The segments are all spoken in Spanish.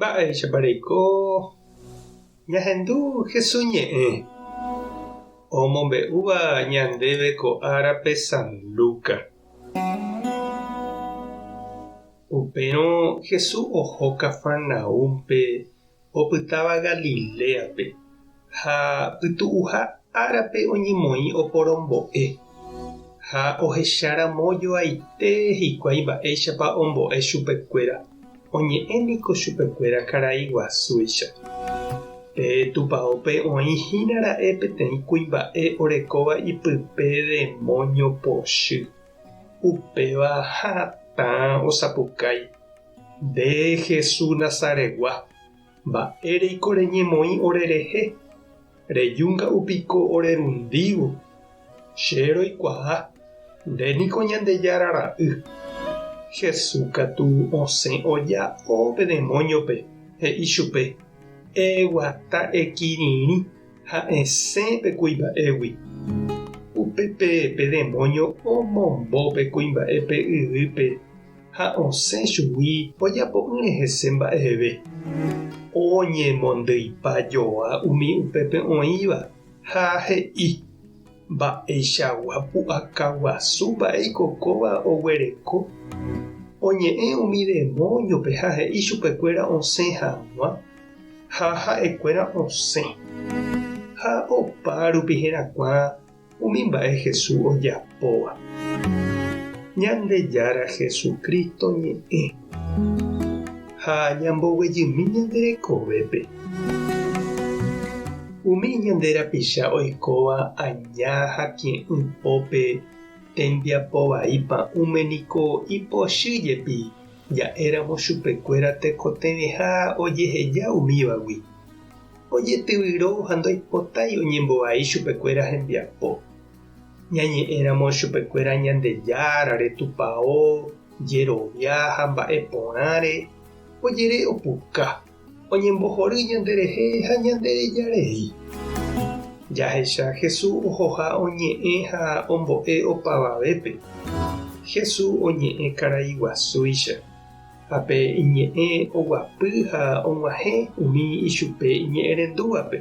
Mba'éichapareko ñahendu Jesús ñe'ẽ omombe'úva ñandéve ko árape San Lucas. Upérõ Jesús oho Kafarnaúmpe opytáva Galiléape ha pytu'uha árape oñemoĩ oporombo'e ha ohecharãmojoaite hikuái mba'éichapa ombo'e chupekuéra. Oñe'ẽniko chupekuéra karai guasúicha. Tupãópe oĩhína ra'e peteĩ kuimba'e orekóva ipype demonio pochy. Upéva hatã osapukái. Nde Jesús Nazaregua, mba'éreiko reñemoĩ orerehe. Rejúnga'upiko orerundívo. Che roikuaa, ndéniko Ñandejára ra'y. Jesús katu osẽ oja'ópe demóniope, he'i chupe: eguata ekirirĩ ha esẽpe kuimba'égui. Upépe demónio omombópe kuimba'épe yvýpe ha osẽ chugui ojapo'ỹre hese mba'eve. Oñemondýipajoa umi upépe oĩva ha he'i: mba'eichagua pu'aka guasu mba'éiko kóva oguereko. Oñe'ẽ umi demóniope ha he'i chupekuéra osẽ hag̃ua ha ha'ekuéra osẽ. Ha opa rupi herakuã umi mba'e Jesús ojapóva. Ñandejára Jesukristo ñe'ẽ ha ñamboguejymi ñanderekovépe. Umi ñande rapicha oikóva aña ha ke'ypópe tembiapovaípa uméniko ipochýjepi ja'éramo chupekuéra tekotevẽha ojeheja umívagui. Ojetyvyrõ ha ndoipotái oñembovai chupekuéra hembiapo. Ñañe'ẽramo chupekuéra Ñandejára retupão, jerovia ha mba'e porãre ojere opuka, oñembohory ñanderehe ha ñanderejarei. Jahecha Jesús ohoha oñe'ẽ ha ombo'e opavavépe. Jesús oñe'ẽ karai guasúicha. Ápe iñe'ẽ oguapy ha og̃uahẽ umi ichupe iñe'ẽrendúvape.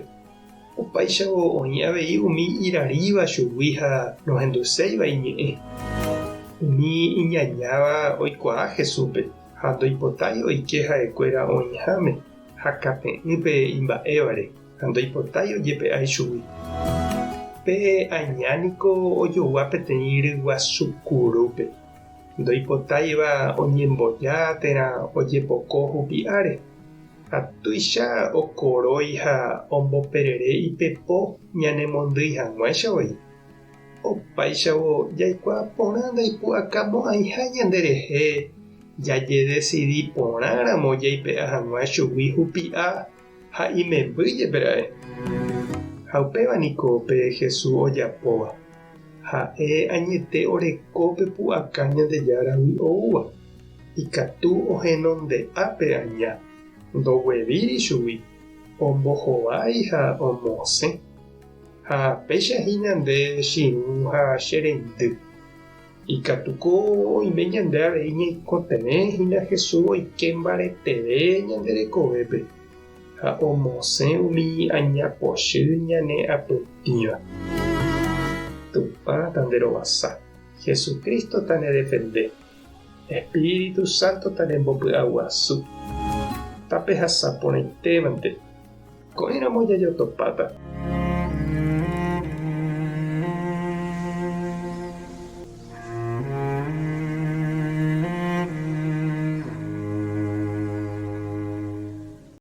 Opáichavo oĩ avei umi iraríva chugui ha nohenduséiva iñe'ẽ. Umi iñañáva oikuaa Jesúspe ha ndoipotái oike ha'ekuéra oĩháme ha kate'ỹpe imba'évare ha ndoipotái ojepe'ái chugui. Pe añániko ojogua peteĩ ryguasukurúpe. Ndoipotáiva oñemboja térã ojepoko hupi'áre. Ha tuicha okorói ha omboperere ipepo ñanemondýi hag̃uáichavoi. Opáichavo jaikuaa porã ndaipu'akamo'ãiha ñanderehe jaje decidi porãramo jaipe'a hag̃ua chugui hupi'a ha imembýjeperae. Ha upévaniko pe Jesús ojapóva. Ha'e añete orekópe pu'aka Ñandejáragui oúva. Ikatu ohenonde'ápe aña. Ndoguevíri chugui. Ombohovái ha omosẽ. Ha péichahína nde chiru ha chereindy. Ikatuko oime ñande avei ñaikotevẽhína Jesús oike mbareteve ñanderekovépe ha omosẽ umi añapochy ñane apytĩva. Tupã tanderovasa. Jesucristo tanedefende. Espíritu Santo tanembopy'aguasu. Tapehasaporãitévante. Ko'ẽramo jajotopáta.